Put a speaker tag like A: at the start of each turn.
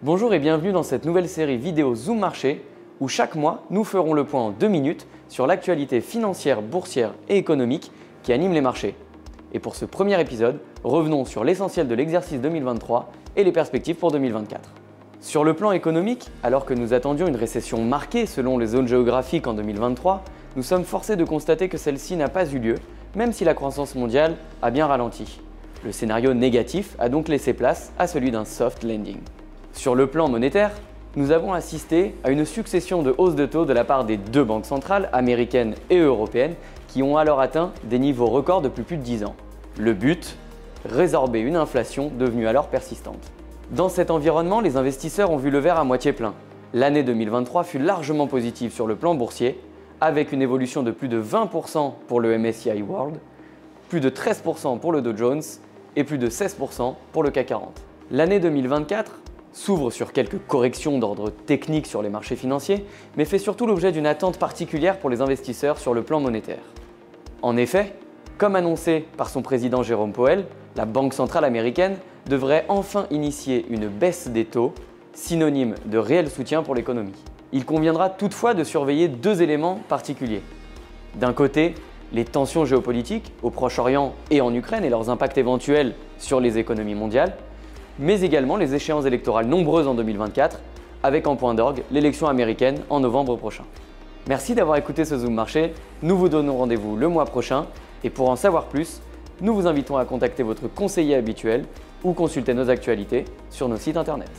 A: Bonjour et bienvenue dans cette nouvelle série vidéo Zoom Marché où chaque mois nous ferons le point en 2 minutes sur l'actualité financière, boursière et économique qui anime les marchés. Et pour ce premier épisode, revenons sur l'essentiel de l'exercice 2023 et les perspectives pour 2024. Sur le plan économique, alors que nous attendions une récession marquée selon les zones géographiques en 2023, nous sommes forcés de constater que celle-ci n'a pas eu lieu, même si la croissance mondiale a bien ralenti. Le scénario négatif a donc laissé place à celui d'un soft landing. Sur le plan monétaire, nous avons assisté à une succession de hausses de taux de la part des deux banques centrales, américaines et européennes, qui ont alors atteint des niveaux records depuis plus de 10 ans. Le but, résorber une inflation devenue alors persistante. Dans cet environnement, les investisseurs ont vu le verre à moitié plein. L'année 2023 fut largement positive sur le plan boursier, avec une évolution de plus de 20% pour le MSCI World, plus de 13% pour le Dow Jones et plus de 16% pour le CAC 40. L'année 2024 s'ouvre sur quelques corrections d'ordre technique sur les marchés financiers, mais fait surtout l'objet d'une attente particulière pour les investisseurs sur le plan monétaire. En effet, comme annoncé par son président Jérôme Powell, la Banque centrale américaine devrait enfin initier une baisse des taux, synonyme de réel soutien pour l'économie. Il conviendra toutefois de surveiller deux éléments particuliers. D'un côté, les tensions géopolitiques au Proche-Orient et en Ukraine et leurs impacts éventuels sur les économies mondiales, mais également les échéances électorales nombreuses en 2024, avec en point d'orgue l'élection américaine en novembre prochain. Merci d'avoir écouté ce Zoom Marché, nous vous donnons rendez-vous le mois prochain et pour en savoir plus, nous vous invitons à contacter votre conseiller habituel ou consulter nos actualités sur nos sites internet.